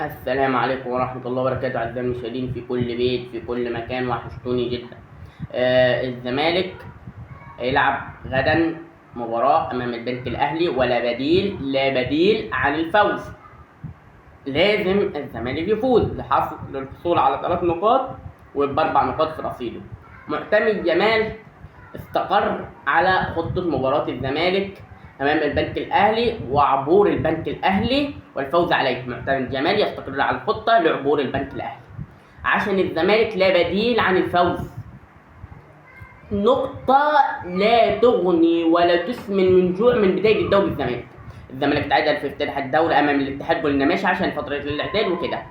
السلام عليكم ورحمة الله وبركاته أعزائي المشاهدين في كل بيت في كل مكان، وحشتوني جدا. الزمالك هيلعب غدا مباراة أمام البنك الأهلي، لا بديل عن الفوز. لازم الزمالك يفوز للحصول على 3 نقاط ويبقى 4 نقاط في رصيده. معتمد جمال استقر على خطة مباراة الزمالك أمام البنك الأهلي وعبور البنك الأهلي والفوز عليه. معتمد جمال يستقر على الخطة لعبور البنك الأهلي عشان الزمالك لا بديل عن الفوز. نقطة لا تغني ولا تسمن من جوع من بداية الدوري. الزمالك تعادل في افتتاح الدوري أمام الاتحاد، قلنا ماشي عشان فترة الاعداد وكده،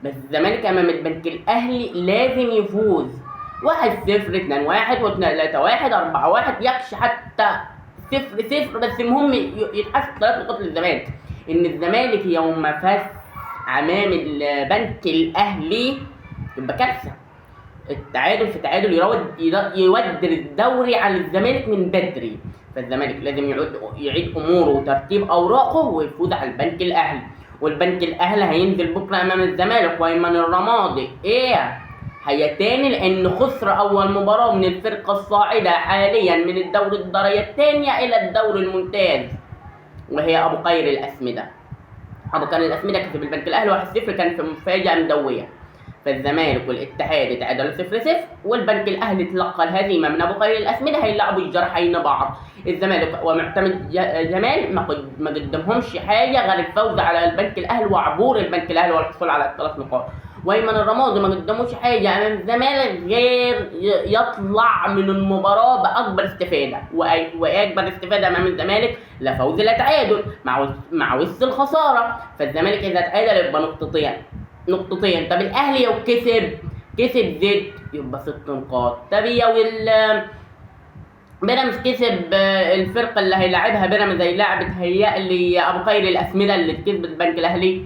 بس الزمالك أمام البنك الأهلي لازم يفوز 1-0 2-1 و3-1 4-1 يكش حتى 0-0، بس المهم يتحسب 3 نقاط للزمالك. إن الزمالك يوم فاز أمام البنك الأهلي يبقى كارثة. التعادل في تعادل يودر الدوري على الزمالك من بدري، فالزمالك لازم يعيد اموره وترتيب اوراقه ويفوز على البنك الاهلي. والبنك الاهلي هينزل بكره امام الزمالك، وايمن الرمادي هيتاني لان خسر اول مباراه من الفرقه الصاعده حاليا من الدوري الدرجه الثانيه الى الدوري الممتاز، وهي ابو قير الاسمده. كسب البنك الاهلي 1-0، كان في مفاجاه مدويه. فالزمالك والاتحاد تعادلوا 0-0، والبنك الاهلي تلقى الهزيمه من ابو قير الاسمده. هيلعبوا الجرحين بعض. الزمالك ومعتمد جمال ما قدمهمش حاجه غير الفوز على البنك الاهلي وعبور البنك الاهلي والحصول على 3 نقاط. وايمن الرمادي ما قدموش حاجه امام الزمالك غير يطلع من المباراه باكبر استفاده، واكبر استفاده امام الزمالك لا فوز لا تعادل مع وسط الخساره. فالزمالك اذا تعادل يبقى نقطتين. طب الاهلي لو كسب زد يبقى 6 نقاط. طب لو بيراميدز كسب الفرقه اللي هيلاعبها بيراميدز هيلاعب ابو قير الاسمده اللي كسبت البنك الاهلي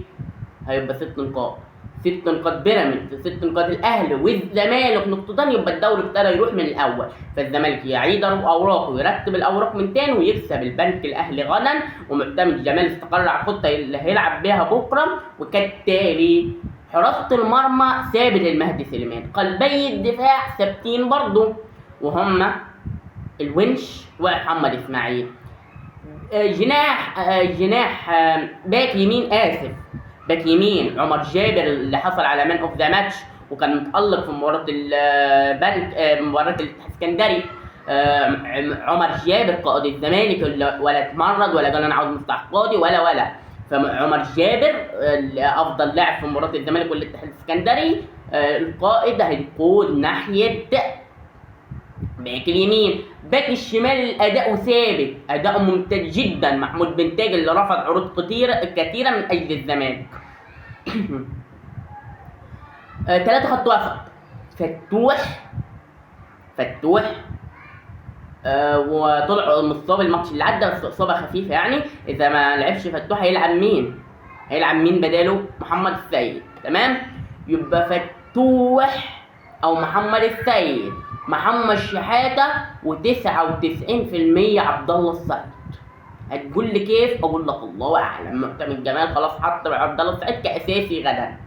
هيبقى 6 نقاط. 6 نقاط بيراميدز، 6 نقاط الاهلي، والزمالك نقطتين، يبقى الدوري ابتدى يروح من الاول. فالزمالك يعيد اوراقه ويرتب الاوراق من تاني ويكسب البنك الاهلي غدا. ومعتمد جمال استقر على الخطه اللي هيلعب بيها بكره، وكالتالي حراسه المرمى ثابت المهدي سليمان، قلبي الدفاع ثابتين برضه وهم الونش ومحمد اسماعيل. جناح باك يمين عمر جابر اللي حصل على مان اوف ذا ماتش وكان متألق في مباراة البنك مباراة الاسكندري. عمر جابر قائد الزمالك ولا اتمرد ولا قال انا عاوز مفتاح قاضي ولا فعمر جابر افضل لاعب في مباراة الزمالك والاتحاد الاسكندري. القائد هيقود ناحية باك اليمين. باك الشمال اداؤه ثابت، اداؤه ممتاز جدا، محمود بنتاج اللي رفض عروض كثيره من اجل الزمالك. 3 خط وسط فتوح وطلع مصاب الماتش اللي عدى، بس اصابه خفيفه يعني. اذا ما لعبش فتوح هيلعب مين بداله؟ محمد السيد. تمام، يبقى فتوح او محمد السيد، محمد شحاته، و99% عبد الله السعيد. هتقول لي كيف؟ اقول لك الله اعلم. معتمد جمال خلاص حط عبد الله السعيد كاساسي غدا.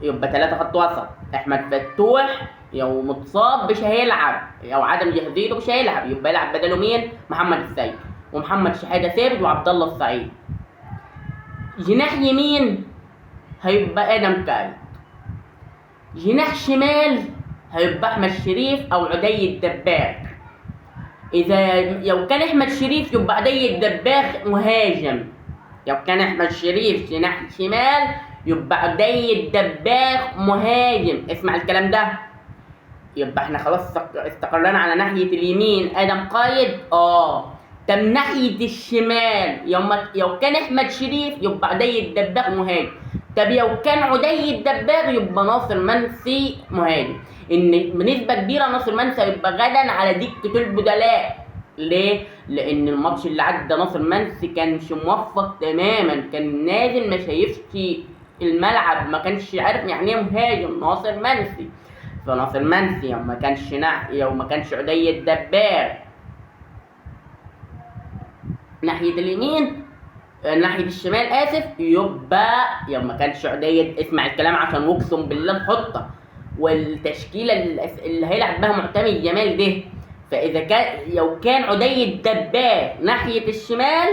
يبقى 3 خط وسط، احمد فتوح لو متصاب مش هيلعب، او عدم جاهزيته مش هيلعب، يبقى يلعب بداله مين؟ محمد السيد، ومحمد شحاته ثابت، وعبد الله السعيد. جناح يمين هيبقى ادم كاي. جناح شمال هيبقى احمد شريف او عدي الدباغ. لو كان احمد شريف يبقى عدي الدباغ مهاجم. لو كان احمد شريف جناح شمال يبقى عدي الدباغ مهاجم. اسمع الكلام ده. يبقى احنا خلاص استقرنا على ناحيه اليمين ادم قايد. طب ناحيه الشمال لو كان احمد شريف يبقى عدي الدباغ مهاجم. طب لو كان عدي الدباغ يبقى ناصر منسي مهاجم. ان بنسبه كبيره ناصر منسي يبقى غدا على دكه البدلاء. ليه؟ لان الماتش اللي عدى ناصر منسي كانش موفق تماما، كان نازل ما شايفش الملعب، ما كانش عارف يعني ايه مهاجم ناصر منسي. فناصر منسي يوم ما كانش عدي الدباغ ناحيه اليمين ناحيه الشمال اسف، يبقى ما كانش عديد. اسمع الكلام عشان اقسم بالله نحطها. والتشكيله اللي هيلعب بها معتمد جمال ده، فاذا كان لو كان عديد دباغ ناحيه الشمال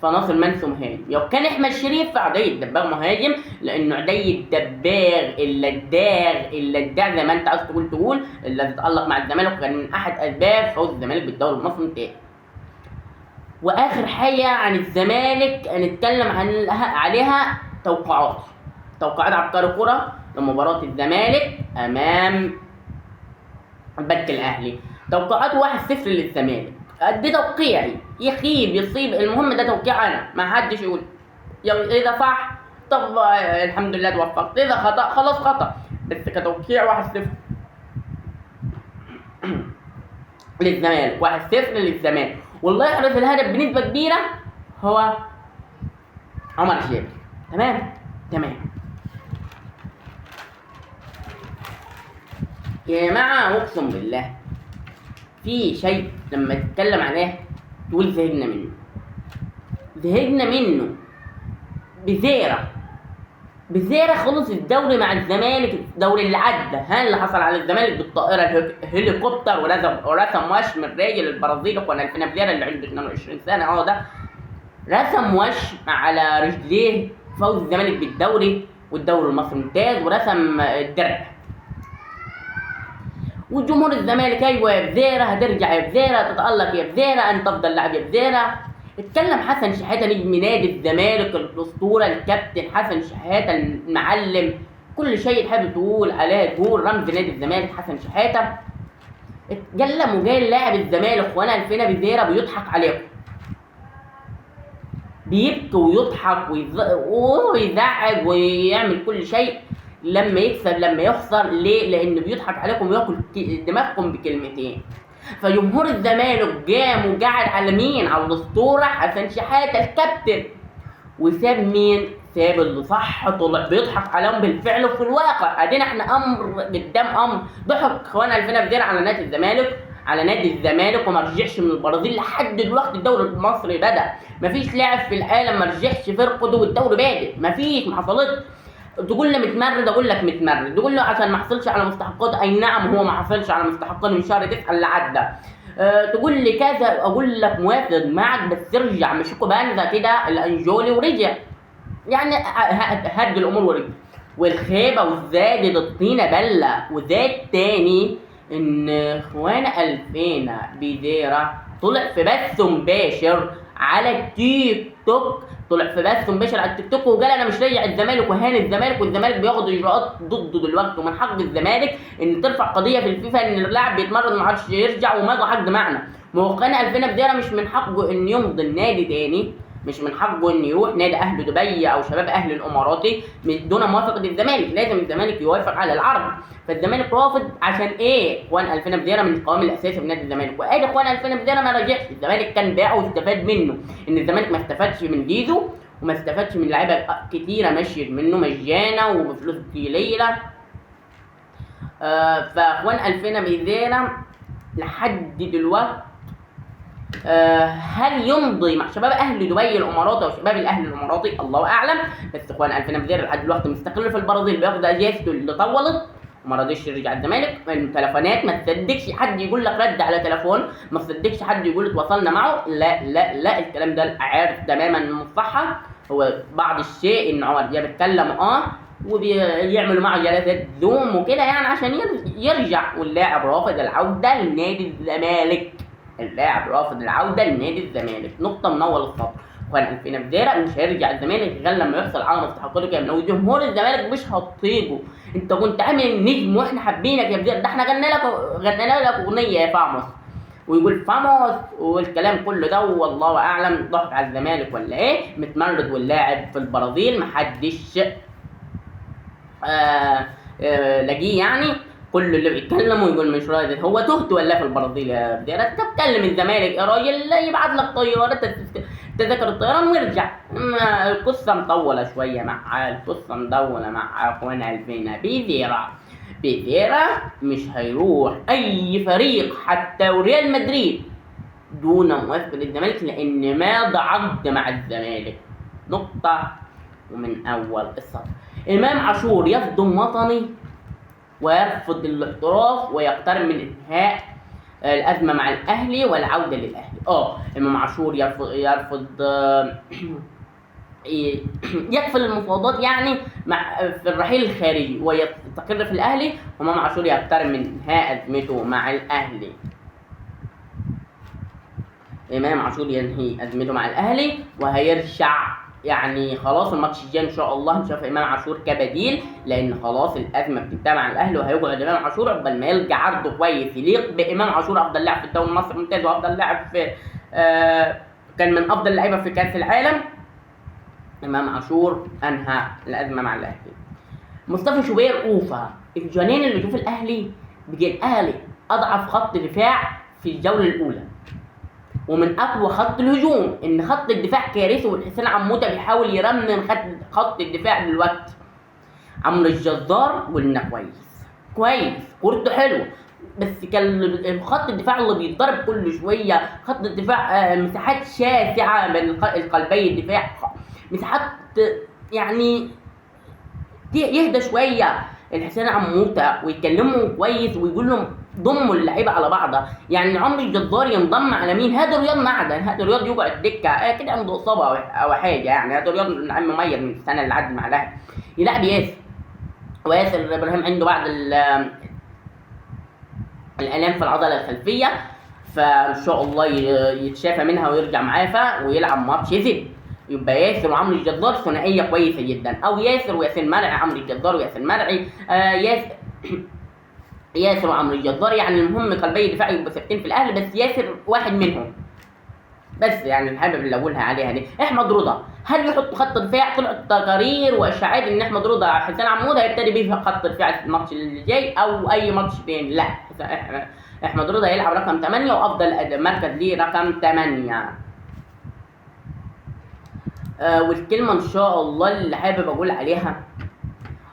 فناصر منسي مهاجم، لو كان احمد شريف فعديد دباغ مهاجم، لانه عديد دباغ اللداع زي ما انت عايز تقول اللي تتالق مع الزمالك، وكان من احد اسباب فوز الزمالك بالدوري المصري تاني. واخر حاجه عن الزمالك هنتكلم عليها توقعات عبقري كوره لمباراه الزمالك امام البنك الاهلي. توقعات 1-0 للزمالك. ده توقيعي، يخيب يصيب، المهم ده توقيع انا، ما حدش يقول اذا صح طب الحمد لله توفقت، اذا خطا خلاص خطا، بس كتوقيع 1-0 للزمالك. 1-0 للزمالك. والله يحرز الهدف بنسبه كبيره هو عمر الشامي. تمام يا جماعه، اقسم بالله في شيء لما تتكلم عليه تقول زهقنا منه. بزيرة خلص الدوري مع الزمالك، الدوري اللي عدى اللي حصل على الزمالك بالطائره الهليكوبتر، ورسم وشم الراجل البرازيلي اخوان الفينا بزيرة اللي عنده 22 سنه. ده رسم وشم على رجليه فوز الزمالك بالدوري والدوري المصري ممتاز، ورسم الدرع. وجمهور الزمالك ايوه يا بزيرة هترجع، يا بزيرة تتألق، يا بزيرة انت افضل لاعب، يا بزيرة. اتكلم حسن شحاتة نجم نادي الزمالك الاسطوره الكابتن حسن شحاتة المعلم، كل شيء تحب تقول عليه تقول رمز نادي الزمالك حسن شحاتة. اتكلم وجاي لاعب الزمالك وانا الفينا بزيرة بيضحك عليكم، بيبكي ويضحك ويزعج ويعمل كل شيء لما يكسب لما يخسر. ليه؟ لانه بيضحك عليكم وياكل دماغكم بكلمتين. فجمهور الزمالك قام وقعد على مين؟ على الاسطوره حسن شحاته الكابتن، وساب مين؟ ساب اللي صح، طلع بيضحك عليهم بالفعل وفي الواقع. ادينا احنا امر قدام امر. ضحك اخوانا الفينا بزيرة على نادي الزمالك وما رجعش من البرازيل لحد دلوقتي. الدوري المصري بدا، مفيش لاعب في العالم ما رجعش فرقته والدوري بادئ، مفيش، ما حصلتش. تقول لي متمرد، اقول لك متمرد. تقول له عشان ما حصلش على مستحقات، اي نعم هو ما حصلش على مستحقات من شهر 9 اللي عدى. تقول لي كذا، اقول لك موافق معك، بس ارجع مشيكوا بانزا كده الانجولي ورجع، يعني هد الامور ورجع. والخيبه وزادت الطينه بله. وزاد تاني ان اخوانا الفينا بزيرة طلع في بث مباشر على التيك توك، على التيك توك وقال انا مش راجع الزمالك وهان الزمالك، والزمالك بياخد اجراءات ضده دلوقتي، ومن حق الزمالك ان ترفع قضيه في الفيفا ان اللاعب بيتمرد ما عادش يرجع ومضى عقد معنا. موقعنا الفينا بزيرة مش من حقه ان يمضي النادي تاني، مش من حقه ان يروح نادي اهل دبي او شباب اهل الاماراتي دون موافقه الزمالك. لازم الزمالك يوافق على العرض. فالزمالك رافض. عشان ايه؟ اخوان الفينا بزيرة من القوام الاساسي في نادي الزمالك، وادي اخوان الفينا بزيرة ما رجعش. الزمالك كان باعه واستفاد منه، ان الزمالك ما استفادش من جيزو وما استفادش من لعيبه كتيره مشيت منه مجانا وبفلوس قليله. فاخوان الفينا بزيرة لحد دلوقتي هل يمضي مع شباب اهل دبي الاماراتي او شباب الاهلي الاماراتي؟ الله اعلم. بس اخوان الفينا بزيرة لحد دلوقتي مستقر في البرازيل، بياخد اجازته اللي طولت وما رضيش يرجع الزمالك. التليفونات ما تصدقش حد يقول لك رد على تليفون، ما تصدقش حد يقول اتواصلنا معه، لا الكلام ده عارف تماما من الصحه. هو بعض الشيء ان عمر دياب بيتكلم وبيعملوا معه جلسات زوم وكده يعني عشان يرجع، واللاعب رافض العوده لنادي الزمالك. نقطه من اول السطر. اخوان الفينا بزيرة مش هيرجع الزمالك غير لما يحصل على مستحقاته كامله، وجمهور الزمالك مش هتطيقه. انت كنت عامل نجم واحنا حابينك يا بزيرة، ده احنا غنينا لك اغنيه يا فاموس، ويقول فاموس والكلام كله ده. والله اعلم ضحك على الزمالك ولا ايه، متمرد واللاعب في البرازيل محدش لاقيه يعني. كل اللي بيتكلم ويقول مش راضي، هو تهت ولا في البرازيل يا بزيرة؟ انت بتكلم الزمالك يا راجل يبعت لك طياره تذاكر الطيران ويرجع. القصه مطوله شويه مع اخوانا الفينا بزيرة مش هيروح اي فريق حتى ريال مدريد دون موافقه الزمالك، لان ماضى عقد مع الزمالك. نقطة ومن أول السطر. إمام عاشور يصدم وطني ويرفض الاحتراف ويقترب من انتهاء الأزمة مع الأهلي والعودة للأهلي. إمام عاشور يرفض يقفل المفاوضات يعني في الرحيل الخارجي ويستقر في الأهلي، وإمام عاشور يقترب من انتهاء أزمته مع الأهلي. إمام عاشور ينهي أزمته مع الأهلي وهيرجع، يعني خلاص الماتش الجاي ان شاء الله هنشوف امام عاشور كبديل، لان خلاص الازمه بتنتهي مع الاهلي وهيقعد امام عاشور قبل ما يلقى عرضه كويس يليق بامام عاشور، افضل لاعب في الدوري المصري الممتاز وافضل لاعب في كان من افضل اللعيبه في كاس العالم. امام عاشور انهى الازمه مع الاهلي. مصطفى شوبير اوفا، الجنين اللي شوف الاهلي بيجي الاهلي اضعف خط دفاع في الجوله الاولى ومن اقوى خط الهجوم، ان خط الدفاع كارثي والحسين عموته بيحاول يرمم خط الدفاع دلوقتي. عمرو الجزار قلنا كويس كورته حلوه، بس كان خط الدفاع اللي بيتضرب كل شويه، خط الدفاع مساحات شاسعه بين القلبي الدفاع، مساحات يعني يهدى شويه الحسين عموته ويكلمهم كويس ويقول لهم ضموا اللعيبه على بعضها. يعني عمرو الجزار ينضم على مين؟ هذا رياض معدن، هذا رياض يقعد دكه كده عنده اصابه او حاجه، يعني هذا رياض مميز من السنه اللي عدت مع الاهلي يلعب ياسر، وياسر ابراهيم عنده بعض الالام في العضله الخلفيه، فان شاء الله يتشافى منها ويرجع معافى ويلعب ماتش يزيد. يبقى ياسر وعمرو الجزار ثنائيه كويسه جدا، او ياسر وياسر مرعي، عمرو الجزار وياسر مرعي، ياسر وعمرو الجزار، يعني المهم قلبي دفاع يبقوا ثابتين في الاهلي، بس ياسر واحد منهم بس. يعني الحابب اللي اقولها عليها دي. احمد رضا، هل يحط خط دفاع؟ طلعت تقارير واشاعات ان احمد رضا حسين عمود هيبتدي بيه في خط دفاع الماتش اللي جاي او اي ماتش تاني. لا، احمد رضا يلعب رقم 8 وافضل مركز ليه رقم 8. والكلمه ان شاء الله اللي حابب اقول عليها،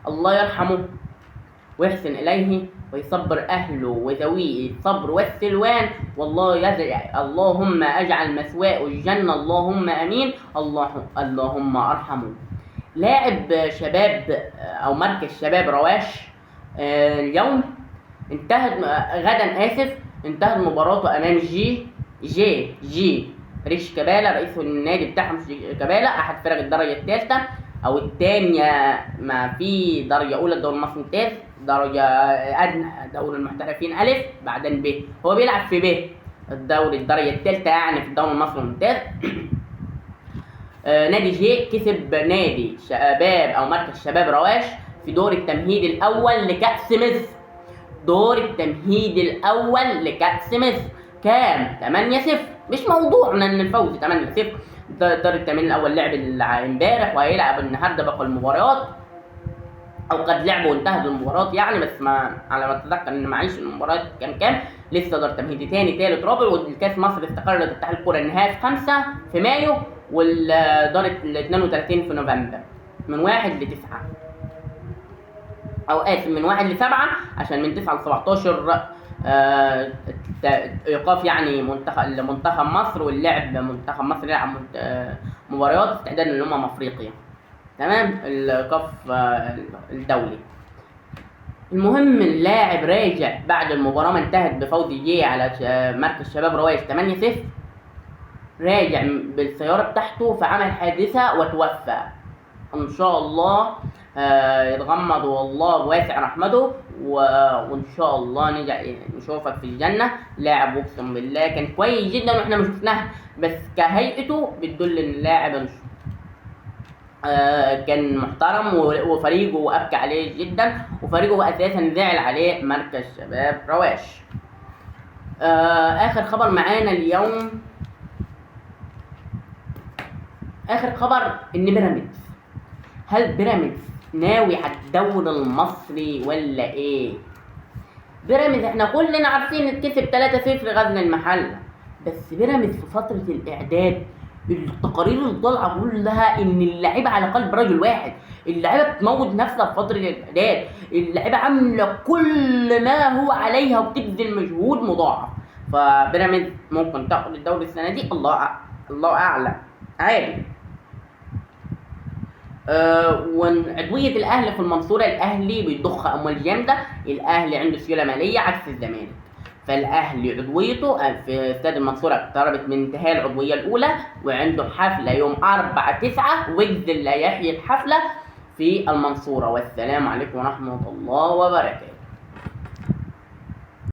الله يرحمه ويحسن اليه ويصبر اهله وذويه الصبر والسلوان، والله اللهم اجعل مثواه الجنه، اللهم امين، اللهم ارحمه. لاعب شباب او مركز شباب رواش اليوم انتهت مباراته امام جي ريش كابالا، رئيس النادي بتاعهم كابالا، احد فرق الدرجه الثالثه او الثانيه، ما في درجه اولى الدوري المصري الممتاز، درجه ادنى دوري المحترفين الف، بعدين ب، هو بيلعب في ب الدوري الدرجه الثالثه يعني في الدوري المصري الممتاز. نادي جي كسب نادي شباب او مركز شباب رواش في دور التمهيد الاول لكأس مصر. كام 8-0، مش موضوعنا ان الفوز 8-0. دور التمهيد الاول لعب امبارح وهيلعب النهارده باقي المباريات، او قد لعبوا وانتهت المباريات يعني، بس ما على ما اتذكر ان معيش المباريات كام لسه دور تمهيدي ثاني ثالث رابع. والكاس مصر استقرت اتحاد الكره النهائي في 5 في مايو، والدور ال 32 في نوفمبر من 1 ل 9 او اسف من 1 ل 7 عشان من 9 ل 17 ايقاف يعني منتخب مصر، واللعب منتخب مصر يلعب مباريات استعدادا لامم افريقيا، تمام، الايقاف الدولي. المهم اللاعب راجع بعد المباراه ما انتهت بفوز جي على مركز شباب رواش 8-0، راجع بالسياره بتاعته فعمل حادثه وتوفى. ان شاء الله يتغمض والله واسع رحمته، وان شاء الله نشوفك في الجنه. لاعب اقسم بالله كان كويس جدا واحنا ما شفناه، بس كهيئته بتدل ان اللاعب كان محترم وفريقه ابكى عليه جدا، وفريقه اساسا زعل عليه مركز شباب رواش. اخر خبر معانا اليوم، اخر خبر ان بيراميدز، هل بيراميدز ناوي على الدوري المصري ولا ايه؟ بيراميدز احنا كلنا عارفين اتكسب 3-0 غزل المحله، بس بيراميدز في فتره الاعداد التقارير اللي طالعه كلها ان اللعيبه على قلب رجل واحد، اللعيبه بتموت نفسها في فتره الاعداد، اللعيبه عامله كل ما هو عليها وبتبذل مجهود مضاعف، فبيراميدز ممكن تاخد الدوري السنه دي، الله اعلم عادي. وعضوية الأهلي في المنصورة، الأهلي بيضخ أموال جامدة، الأهلي عنده سيولة مالية عكس الزمالك. فالأهلي عضويته في استاد المنصورة اقتربت من انتهاء العضوية الأولى، وعنده حفلة يوم 4/9، وجز اللي يحيي الحفلة في المنصورة. والسلام عليكم ورحمة الله وبركاته.